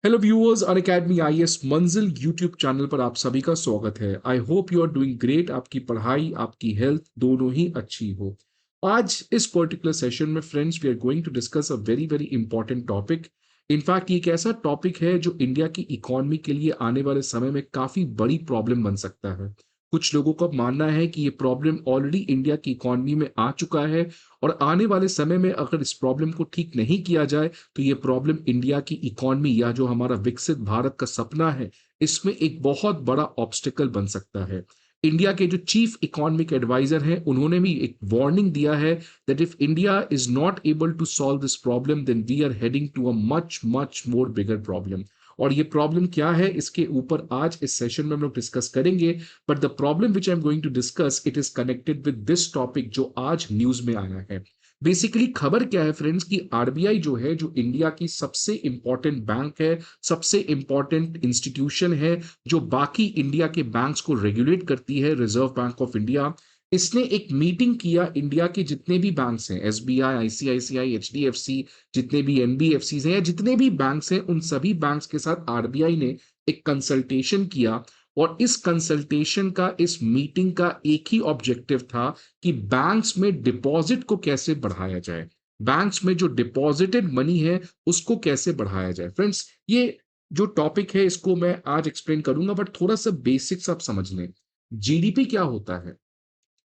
Hello viewers, Unacademy IAS Manzil YouTube channel पर आप सभी का स्वागत है। I hope you are doing great. आपकी पढ़ाई, आपकी हेल्थ दोनों ही अच्छी हो। आज इस पर्टिकुलर सेशन में friends we are going to discuss a very very important topic. In fact ये एक ऐसा टॉपिक है जो इंडिया की इकोनॉमी के लिए आने वाले समय में काफी बड़ी प्रॉब्लम बन सकता है। कुछ लोगों का मानना है कि ये प्रॉब्लम ऑलरेडी इंडिया की इकोनॉमी में आ चुका है और आने वाले समय में अगर इस प्रॉब्लम को ठीक नहीं किया जाए तो ये प्रॉब्लम इंडिया की इकोनॉमी या जो हमारा विकसित भारत का सपना है, इसमें एक बहुत बड़ा ऑब्स्टिकल बन सकता है। इंडिया के जो चीफ इकोनॉमिक एडवाइजर हैं, उन्होंने भी एक वार्निंग दिया है that if India is not able to solve this problem then we are heading to a much much more bigger problem. और ये प्रॉब्लम क्या है, इसके ऊपर आज इस सेशन में हम लोग डिस्कस करेंगे। But the problem which I am going to discuss it is connected with this topic जो आज न्यूज में आया है। बेसिकली खबर क्या है फ्रेंड्स कि आरबीआई जो है, जो इंडिया की सबसे इंपॉर्टेंट बैंक है, सबसे इंपॉर्टेंट इंस्टीट्यूशन है, जो बाकी इंडिया के बैंक्स को रेगुलेट करती है, रिजर्व बैंक ऑफ इंडिया, इसने एक मीटिंग किया इंडिया के जितने भी बैंक्स हैं, एसबीआई, आईसीआईसीआई, एचडीएफसी, जितने भी एनबीएफसी हैं या जितने भी बैंक्स हैं, उन सभी बैंक्स के साथ आरबीआई ने एक कंसल्टेशन किया। और इस कंसल्टेशन का, इस मीटिंग का एक ही ऑब्जेक्टिव था कि बैंक्स में डिपॉजिट को कैसे बढ़ाया जाए, बैंक्स में जो डिपॉजिटेड मनी है उसको कैसे बढ़ाया जाए। फ्रेंड्स, ये जो टॉपिक है इसको मैं आज एक्सप्लेन करूंगा, बट थोड़ा सा बेसिक्स आप समझ लें। जीडीपी क्या होता है?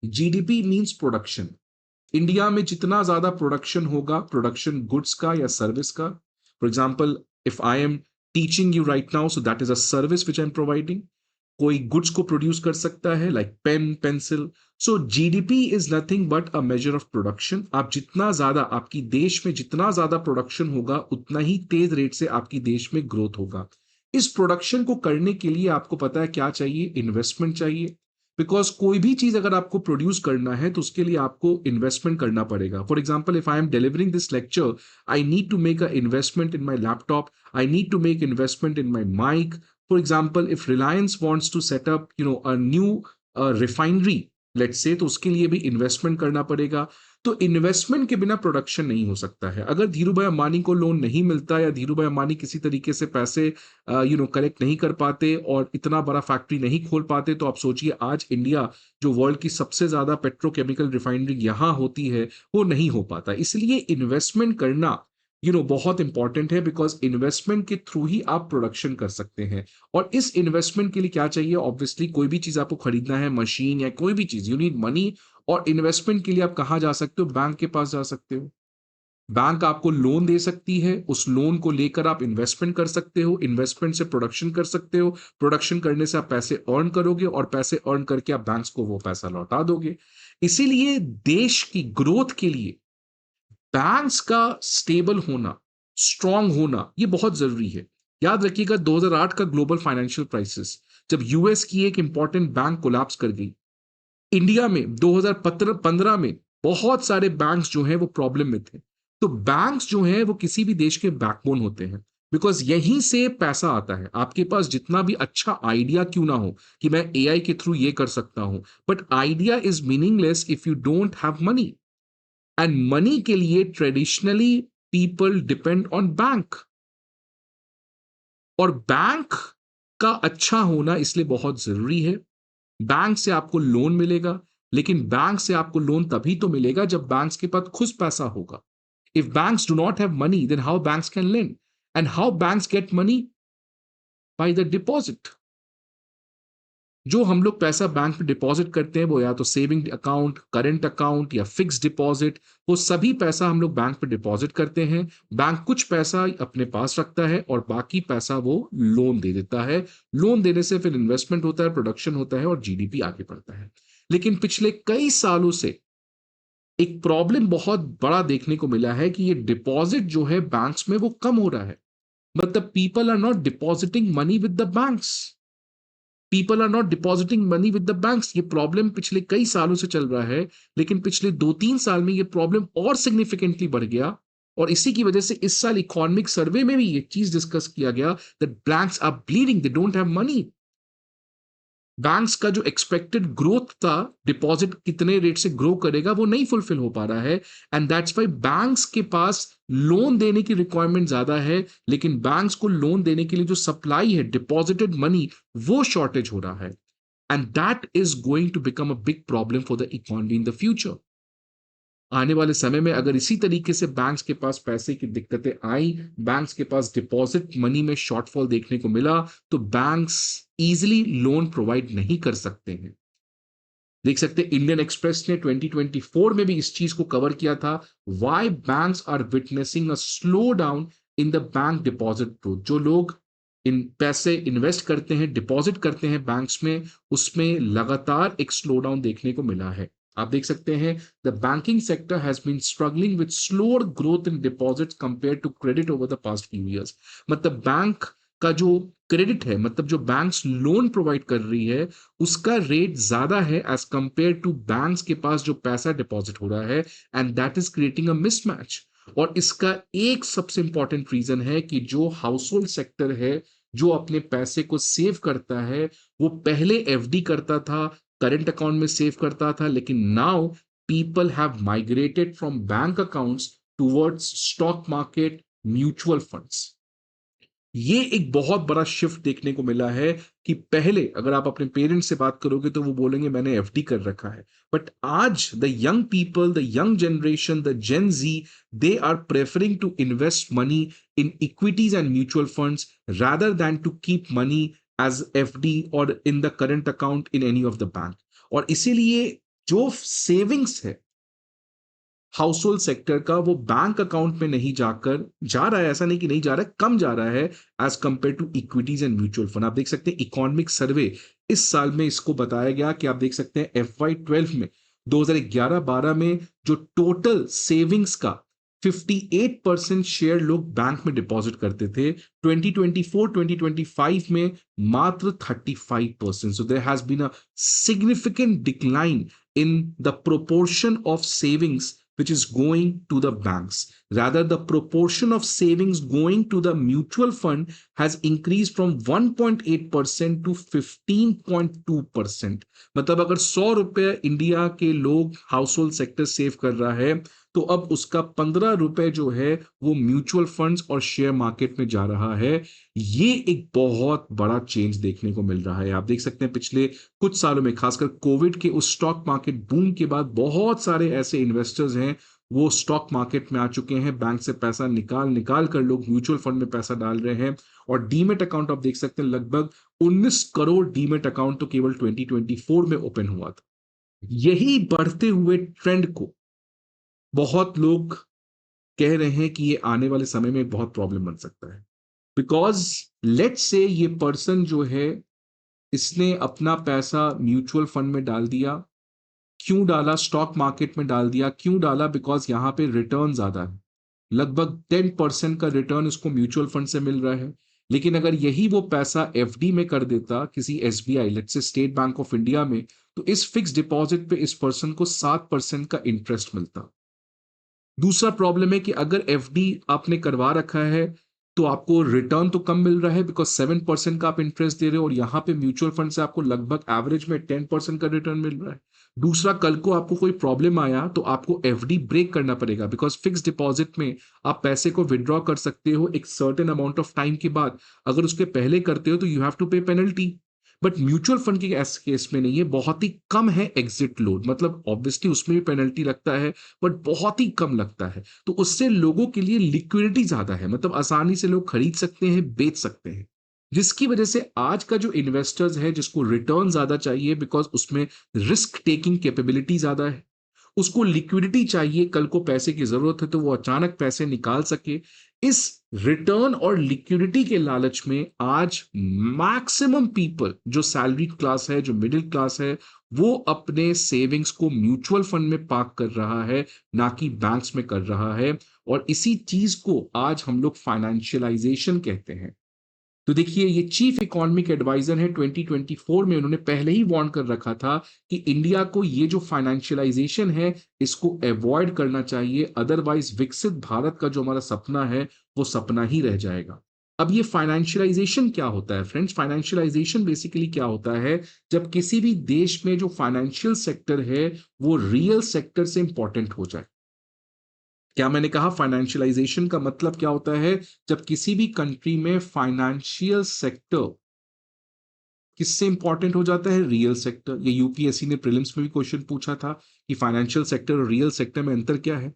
GDP means production. इंडिया में जितना ज्यादा प्रोडक्शन होगा, प्रोडक्शन गुड्स का या सर्विस का, for example if I am teaching you right now, so that is a service which I am providing. कोई गुड्स को प्रोड्यूस कर सकता है like pen, pencil. So GDP is nothing but a measure of production. आप जितना ज्यादा, आपकी देश में जितना ज्यादा प्रोडक्शन होगा उतना ही तेज रेट से आपकी देश में ग्रोथ होगा। इस प्रोडक्शन को करने के लिए आपको पता है क्या चाहिए? इन्वेस्टमेंट चाहिए। बिकॉज कोई भी चीज अगर आपको प्रोड्यूस करना है तो उसके लिए आपको इन्वेस्टमेंट करना पड़ेगा। For example if I am delivering this lecture, I need to make a investment in my laptop, I need to make investment in my mic. For example, if Reliance wants to set up, a new refinery, let's say, तो उसके लिए भी investment करना पड़ेगा। तो investment के बिना production नहीं हो सकता है। अगर धीरू भाई अंबानी को लोन नहीं मिलता या धीरू भाई अंबानी किसी तरीके से पैसे कलेक्ट नहीं कर पाते और इतना बड़ा फैक्ट्री नहीं खोल पाते, तो आप सोचिए आज इंडिया, जो वर्ल्ड की सबसे ज्यादा पेट्रोकेमिकल रिफाइनरी यहां होती है, वो नहीं हो पाता। इसलिए इन्वेस्टमेंट करना बहुत इंपॉर्टेंट है, बिकॉज इन्वेस्टमेंट के थ्रू ही आप प्रोडक्शन कर सकते हैं। और इस इन्वेस्टमेंट के लिए क्या चाहिए? ऑब्वियसली कोई भी चीज आपको खरीदना है, मशीन या कोई भी चीज, यू नीड मनी। और इन्वेस्टमेंट के लिए आप कहां जा सकते हो? बैंक के पास जा सकते हो। बैंक आपको लोन दे सकती है, उस लोन को लेकर आप इन्वेस्टमेंट कर सकते हो, इन्वेस्टमेंट से प्रोडक्शन कर सकते हो, प्रोडक्शन करने से आप पैसे अर्न करोगे और पैसे अर्न करके आप बैंक्स को वो पैसा लौटा दोगे। इसीलिए देश की ग्रोथ के लिए बैंक्स का स्टेबल होना, स्ट्रांग होना, ये बहुत जरूरी है। याद रखिएगा 2008 का ग्लोबल फाइनेंशियल क्राइसिस, जब यूएस की एक इंपॉर्टेंट बैंक कोलैप्स कर गई, इंडिया में 2015 में बहुत सारे बैंक्स जो हैं वो प्रॉब्लम में थे। तो बैंक्स जो हैं वो किसी भी देश के बैकबोन होते हैं, बिकॉज यहीं से पैसा आता है। आपके पास जितना भी अच्छा आइडिया क्यों ना हो कि मैं एआई के थ्रू ये कर सकता हूं, but idea is meaningless if you don't have money. And money के लिए traditionally people depend on bank. और बैंक का अच्छा होना इसलिए बहुत जरूरी है। बैंक से आपको लोन मिलेगा, लेकिन बैंक से आपको लोन तभी तो मिलेगा जब बैंक्स के पास खुद पैसा होगा। If banks do not have money then how banks can lend? And how banks get money? By the deposit. जो हम लोग पैसा बैंक में डिपॉजिट करते हैं वो या तो सेविंग अकाउंट, करंट अकाउंट या फिक्स डिपॉजिट, वो सभी पैसा हम लोग बैंक में डिपॉजिट करते हैं। बैंक कुछ पैसा अपने पास रखता है और बाकी पैसा वो लोन दे देता है। लोन देने से फिर इन्वेस्टमेंट होता है, प्रोडक्शन होता है और जीडीपी आगे बढ़ता है। लेकिन पिछले कई सालों से एक प्रॉब्लम बहुत बड़ा देखने को मिला है कि ये डिपॉजिट जो है बैंक्स में वो कम हो रहा है। मतलब people are not depositing money with the banks. People are not depositing money with the banks. ये प्रॉब्लम पिछले कई सालों से चल रहा है, लेकिन पिछले 2-3 साल में ये प्रॉब्लम और सिग्निफिकेंटली बढ़ गया। और इसी की वजह से इस साल इकोनॉमिक सर्वे में भी ये चीज डिस्कस किया गया that banks are bleeding, they don't have money. Banks का जो एक्सपेक्टेड ग्रोथ था, डिपॉजिट कितने रेट से ग्रो करेगा, वो नहीं फुलफिल हो पा रहा है। एंड दैट्स वाई बैंक्स के पास लोन देने की रिक्वायरमेंट ज्यादा है, लेकिन बैंक्स को लोन देने के लिए जो सप्लाई है डिपॉजिटेड मनी, वो शॉर्टेज हो रहा है। And that is going to become a big problem for the economy in the future. आने वाले समय में अगर इसी तरीके से बैंक्स के पास पैसे की दिक्कतें आई, बैंक्स के पास डिपॉजिट मनी में शॉर्टफॉल देखने को मिला, तो बैंक्स इजीली लोन प्रोवाइड नहीं कर सकते हैं। देख सकते हैं इंडियन एक्सप्रेस ने 2024 में भी इस चीज को कवर किया था, why banks are witnessing a slow down in the bank deposit growth. जो लोग इन पैसे इन्वेस्ट करते हैं, डिपॉजिट करते हैं बैंक्स में, उसमें लगातार एक स्लो डाउन देखने को मिला है। आप देख सकते हैं the banking sector has been struggling with slower growth in deposits compare to credit over the past few years. मतलब बैंक का जो क्रेडिट है, मतलब जो बैंक्स लोन प्रोवाइड कर रही है, उसका रेट ज्यादा है एज कंपेयर टू बैंक्स के पास जो पैसा डिपॉजिट हो रहा है। And that is creating a mismatch. और इसका एक सबसे इंपॉर्टेंट रीजन है कि जो हाउस होल्ड सेक्टर है, जो अपने पैसे को सेव करता है, वो पहले एफडी करता था, करंट अकाउंट में सेव करता था, लेकिन now people have migrated from bank accounts towards stock market, mutual funds. ये एक बहुत बड़ा शिफ्ट देखने को मिला है कि पहले अगर आप अपने पेरेंट्स से बात करोगे तो वो बोलेंगे मैंने एफडी कर रखा है, बट आज the young people, the young generation, the Gen Z, they are preferring to invest money in equities and mutual funds rather than to keep money as FD और in the current account in any of the bank. और इसीलिए जो savings है house hold sector का, वो bank account में नहीं जाकर जा रहा है, ऐसा नहीं कि नहीं जा रहा है, कम जा रहा है as compare to equities and mutual fund. आप देख सकते हैं इकोनॉमिक सर्वे इस साल में इसको बताया गया कि आप देख सकते हैं FY12 में, 2011-12 में जो टोटल सेविंग्स का 58% शेयर लोग बैंक में डिपॉजिट करते थे, 2024-2025 में मात्र 35%। So there has been a significant decline in the proportion of savings which is going to the banks. Rather, the proportion of savings going to the mutual fund has increased from 1.8% to 15.2%. मतलब अगर 100 रुपए India के लोग house hold sector save कर रहा है, तो अब उसका 15 रुपए जो है वो म्यूचुअल फंड्स और शेयर मार्केट में जा रहा है। ये एक बहुत बड़ा चेंज देखने को मिल रहा है। आप देख सकते हैं पिछले कुछ सालों में, खासकर कोविड के उस स्टॉक मार्केट बूम के बाद, बहुत सारे ऐसे इन्वेस्टर्स हैं वो स्टॉक मार्केट में आ चुके हैं। बैंक से पैसा निकाल निकाल कर लोग म्यूचुअल फंड में पैसा डाल रहे हैं। और डीमेट अकाउंट आप देख सकते हैं, लगभग 19 करोड़ डीमेट अकाउंट तो केवल 2024 में ओपन हुआ था। यही बढ़ते हुए ट्रेंड को बहुत लोग कह रहे हैं कि ये आने वाले समय में बहुत प्रॉब्लम बन सकता है। बिकॉज लेट्स से ये पर्सन जो है, इसने अपना पैसा म्यूचुअल फंड में डाल दिया। क्यों डाला? स्टॉक मार्केट में डाल दिया। क्यों डाला? बिकॉज यहां पे रिटर्न ज्यादा है, लगभग 10% का रिटर्न उसको म्यूचुअल फंड से मिल रहा है। लेकिन अगर यही वो पैसा एफडी में कर देता किसी SBI, let's say state bank of India में, तो इस फिक्स डिपॉजिट पे इस पर्सन को 7% का इंटरेस्ट मिलता। दूसरा प्रॉब्लम है कि अगर एफडी आपने करवा रखा है तो आपको रिटर्न तो कम मिल रहा है, बिकॉज 7% का आप इंटरेस्ट दे रहे हो, और यहां पे म्यूचुअल फंड से आपको लगभग एवरेज में 10% का रिटर्न मिल रहा है। दूसरा, कल को आपको कोई प्रॉब्लम आया तो आपको एफडी ब्रेक करना पड़ेगा, बिकॉज फिक्स डिपॉजिट में आप पैसे को विड्रॉ कर सकते हो एक सर्टेन अमाउंट ऑफ टाइम के बाद। अगर उसके पहले करते हो तो यू हैव टू पे पेनल्टी। बट म्यूचुअल फंड के केस में नहीं है, बहुत ही कम है एग्जिट लोड, मतलब ऑब्वियसली उसमें भी पेनल्टी लगता है, बट बहुत ही कम लगता है। तो उससे लोगों के लिए लिक्विडिटी ज्यादा है, मतलब आसानी से लोग खरीद सकते हैं, बेच सकते हैं, जिसकी वजह से आज का जो इन्वेस्टर्स है जिसको रिटर्न ज्यादा चाहिए, बिकॉज उसमें रिस्क टेकिंग कैपेबिलिटी ज्यादा है, उसको लिक्विडिटी चाहिए, कल को पैसे की जरूरत है तो वो अचानक पैसे निकाल सके। इस रिटर्न और लिक्विडिटी के लालच में आज मैक्सिमम पीपल, जो सैलरी क्लास है, जो मिडिल क्लास है, वो अपने सेविंग्स को म्यूचुअल फंड में पार्क कर रहा है, ना कि बैंक्स में कर रहा है। और इसी चीज को आज हम लोग फाइनेंशियलाइजेशन कहते हैं। तो देखिए, ये चीफ इकोनॉमिक एडवाइजर है, 2024 में उन्होंने पहले ही वार्न कर रखा था कि इंडिया को ये जो फाइनेंशियलाइजेशन है इसको अवॉइड करना चाहिए, अदरवाइज विकसित भारत का जो हमारा सपना है वो सपना ही रह जाएगा। अब ये फाइनेंशियलाइजेशन क्या होता है फ्रेंड्स? फाइनेंशियलाइजेशन बेसिकली क्या होता है? जब किसी भी देश में जो फाइनेंशियल सेक्टर है वो रियल सेक्टर से इंपॉर्टेंट हो जाए। क्या मैंने कहा? फाइनेंशियलाइजेशन का मतलब क्या होता है? जब किसी भी कंट्री में फाइनेंशियल सेक्टर किससे इंपॉर्टेंट हो जाता है? Real sector. ये यूपीएससी ने प्रीलिम्स में भी क्वेश्चन पूछा था कि फाइनेंशियल सेक्टर और रियल सेक्टर में अंतर क्या है।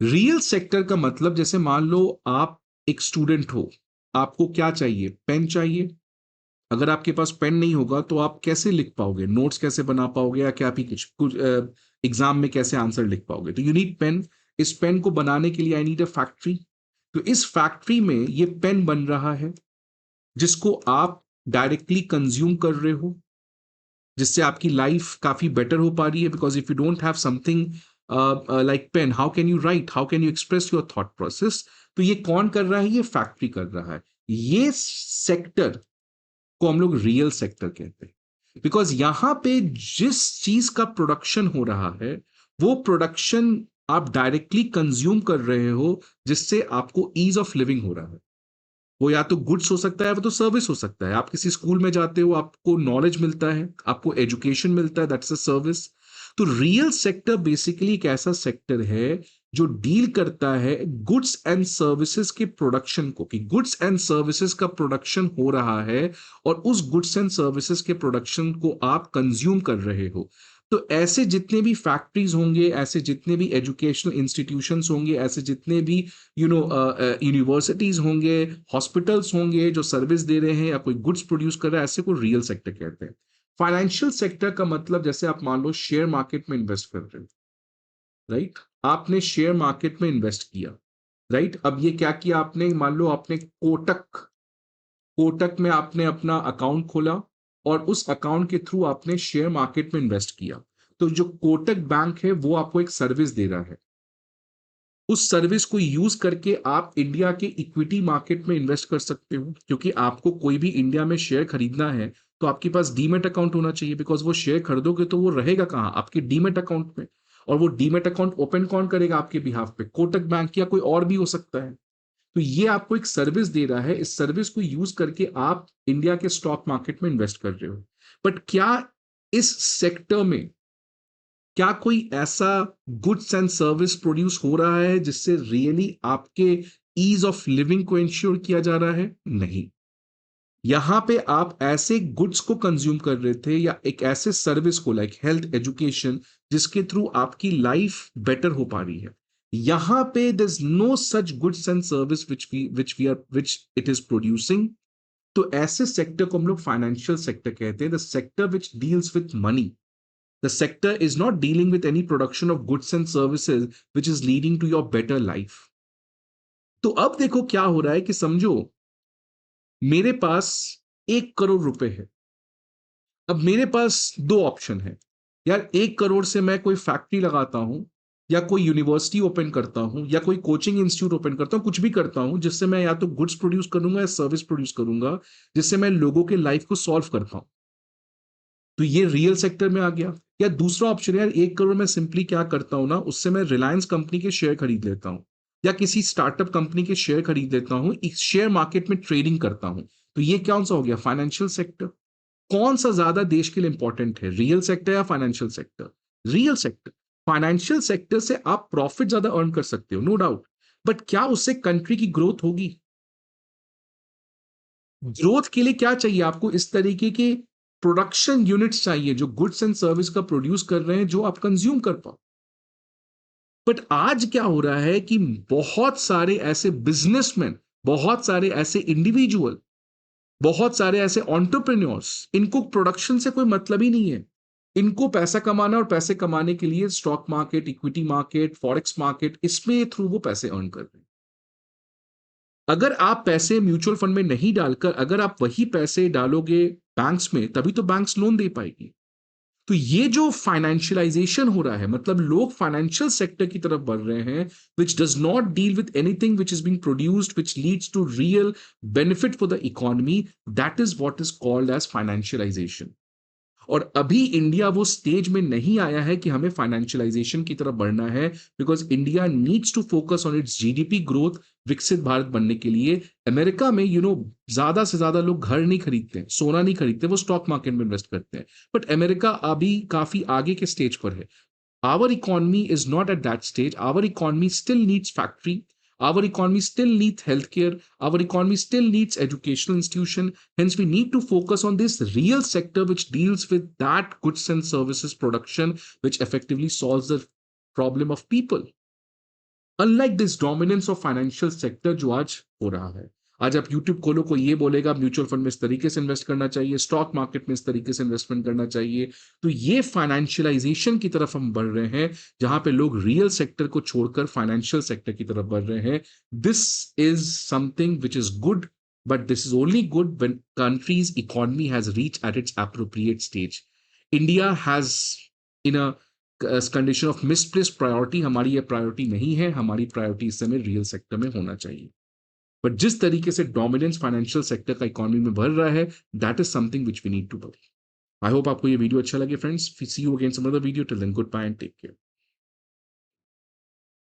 रियल सेक्टर का मतलब, जैसे मान लो आप एक स्टूडेंट हो, आपको क्या चाहिए? पेन चाहिए। अगर आपके पास पेन नहीं होगा तो आप कैसे लिख पाओगे? नोट्स कैसे बना पाओगे? या क्या भी कुछ एग्जाम में कैसे आंसर लिख पाओगे? तो यू नीड पेन। इस पेन को बनाने के लिए आई नीड अ फैक्ट्री। तो इस फैक्ट्री में ये पेन बन रहा है जिसको आप डायरेक्टली कंज्यूम कर रहे हो, जिससे आपकी लाइफ काफी बेटर हो पा रही है। Because if you don't have something like pen, how can you write, how can you express your thought process? तो ये कौन कर रहा है? ये फैक्ट्री कर रहा है। ये सेक्टर को हम लोग रियल सेक्टर कहते हैं। बिकॉज यहां पे जिस चीज का प्रोडक्शन हो रहा है वो प्रोडक्शन आप डायरेक्टली कंज्यूम कर रहे हो, जिससे आपको ईज ऑफ लिविंग हो रहा है। वो या तो गुड्स हो सकता है, वो तो सर्विस हो सकता है। आप किसी स्कूल में जाते हो, आपको नॉलेज मिलता है, आपको एजुकेशन मिलता है, दैट्स अ सर्विस। तो रियल सेक्टर बेसिकली एक ऐसा सेक्टर है जो डील करता है गुड्स एंड सर्विसेज के प्रोडक्शन को, कि गुड्स एंड सर्विसेज का प्रोडक्शन हो रहा है और उस गुड्स एंड सर्विसेज के प्रोडक्शन को आप कंज्यूम कर रहे हो। तो ऐसे जितने भी फैक्ट्रीज होंगे, ऐसे जितने भी एजुकेशनल इंस्टीट्यूशंस होंगे, ऐसे जितने भी यूनिवर्सिटीज होंगे, हॉस्पिटल्स होंगे जो सर्विस दे रहे हैं या कोई गुड्स प्रोड्यूस कर रहा है, ऐसे को रियल सेक्टर कहते हैं। फाइनेंशियल सेक्टर का मतलब, जैसे आप मान लो शेयर मार्केट में इन्वेस्ट कर रहे हो, राइट? आपने शेयर मार्केट में इन्वेस्ट किया, राइट? अब ये क्या किया आपने? मान लो आपने कोटक कोटक में आपने अपना अकाउंट खोला और उस अकाउंट के थ्रू आपने शेयर मार्केट में इन्वेस्ट किया। तो जो कोटक बैंक है वो आपको एक सर्विस दे रहा है। उस सर्विस को यूज करके आप इंडिया के इक्विटी मार्केट में इन्वेस्ट कर सकते हो, क्योंकि आपको कोई भी इंडिया में शेयर खरीदना है तो आपके पास डीमेट अकाउंट होना चाहिए। बिकॉज वो शेयर खरीदोगे तो वो रहेगा कहाँ? आपके डीमेट अकाउंट में। और वो डीमेट अकाउंट ओपन कौन करेगा आपके बिहाफ पे? कोटक बैंक या कोई और भी हो सकता है। तो ये आपको एक सर्विस दे रहा है। इस सर्विस को यूज करके आप इंडिया के स्टॉक मार्केट में इन्वेस्ट कर रहे हो। बट क्या इस सेक्टर में क्या कोई ऐसा गुड्स एंड सर्विस प्रोड्यूस हो रहा है जिससे रियली आपके ईज ऑफ लिविंग को इंश्योर किया जा रहा है? नहीं। यहां पे आप ऐसे गुड्स को कंज्यूम कर रहे थे या एक ऐसे सर्विस को, लाइक हेल्थ, एजुकेशन, जिसके थ्रू आपकी लाइफ बेटर हो पा रही है। यहां पे there is no such goods and service which it is producing. तो ऐसे सेक्टर को हम लोग फाइनेंशियल सेक्टर कहते हैं। The sector which deals with money, the sector is not dealing with any production of goods and services which is leading to your better life. तो अब देखो क्या हो रहा है कि समझो मेरे पास 1 करोड़ रुपए है। अब मेरे पास दो ऑप्शन है। यार 1 करोड़ से मैं कोई फैक्ट्री लगाता हूं, या कोई यूनिवर्सिटी ओपन करता हूं, या कोई कोचिंग इंस्टीट्यूट ओपन करता हूं, कुछ भी करता हूं जिससे मैं या तो गुड्स प्रोड्यूस करूंगा या सर्विस प्रोड्यूस करूंगा, जिससे मैं लोगों के लाइफ को सॉल्व कर पाऊं। तो ये रियल सेक्टर में आ गया। या दूसरा ऑप्शन है, यार 1 करोड़ में सिंपली क्या करता हूं ना, उससे मैं रिलायंस कंपनी के शेयर खरीद लेता हूं, या किसी स्टार्टअप कंपनी के शेयर खरीद लेता हूं, इस शेयर मार्केट में ट्रेडिंग करता हूं। तो ये कौन सा हो गया? Financial sector. कौन सा ज्यादा देश के लिए इंपॉर्टेंट है, रियल सेक्टर या financial sector? Real sector. Financial sector से आप प्रॉफिट ज्यादा अर्न कर सकते हो, नो डाउट। बट क्या उससे कंट्री की ग्रोथ होगी? ग्रोथ के लिए क्या चाहिए आपको? इस तरीके के प्रोडक्शन यूनिट्स चाहिए जो गुड्स एंड सर्विस का प्रोड्यूस कर रहे हैं, जो आप कंज्यूम कर पाओ। बट आज क्या हो रहा है कि बहुत सारे ऐसे बिजनेसमैन, बहुत सारे ऐसे इंडिविजुअल, बहुत सारे ऐसे एंटरप्रेन्योर्स, इनको प्रोडक्शन से कोई मतलब ही नहीं है। इनको पैसा कमाना, और पैसे कमाने के लिए stock market, equity market, forex market, इसमें थ्रू वो पैसे अर्न कर रहे हैं। अगर आप पैसे म्यूचुअल फंड में नहीं डालकर अगर आप वही पैसे डालोगे बैंक्स में, तभी तो बैंक्स लोन दे पाएगी। तो ये जो फाइनेंशियलाइजेशन हो रहा है, मतलब लोग फाइनेंशियल सेक्टर की तरफ बढ़ रहे हैं, which does not deal with anything which is being produced which leads to real benefit for the economy, that is what is called as financialisation. और अभी इंडिया वो स्टेज में नहीं आया है कि हमें फाइनेंशियलाइजेशन की तरफ बढ़ना है, because India needs to focus on its GDP growth विकसित भारत बनने के लिए। अमेरिका में ज्यादा से ज्यादा लोग घर नहीं खरीदते हैं, सोना नहीं खरीदते, वो स्टॉक मार्केट में इन्वेस्ट करते हैं। बट अमेरिका अभी काफी आगे के स्टेज पर है। Our economy is not at that stage. Our economy still needs factory. Our economy still needs healthcare. Our economy still needs educational institution. Hence, we need to focus on this real sector which deals with that goods and services production, which effectively solves the problem of people. Unlike this dominance of financial sector जो आज हो रहा है। आज आप YouTube खोलो, कोई ये बोलेगा म्यूचुअल फंड में इस तरीके से इन्वेस्ट करना चाहिए, स्टॉक मार्केट में इस तरीके से इन्वेस्टमेंट करना चाहिए। तो ये फाइनेंशियलाइजेशन की तरफ हम बढ़ रहे हैं, जहां पे लोग रियल सेक्टर को छोड़कर फाइनेंशियल सेक्टर की तरफ बढ़ रहे हैं। This is something which is good, but this is only good when countries economy has reach at its appropriate stage. India has in a condition of misplace priority, हमारी ये priority नहीं है। हमारी प्रायोरिटी इस समय रियल सेक्टर में होना चाहिए। बट जिस तरीके से डोमिनेंस फाइनेंशियल सेक्टर का इकोनॉमी में बढ़ रहा है, that is something which we need to be. I hope आपको ये वीडियो अच्छा लगे friends. See you again some other video. Till then goodbye and take care.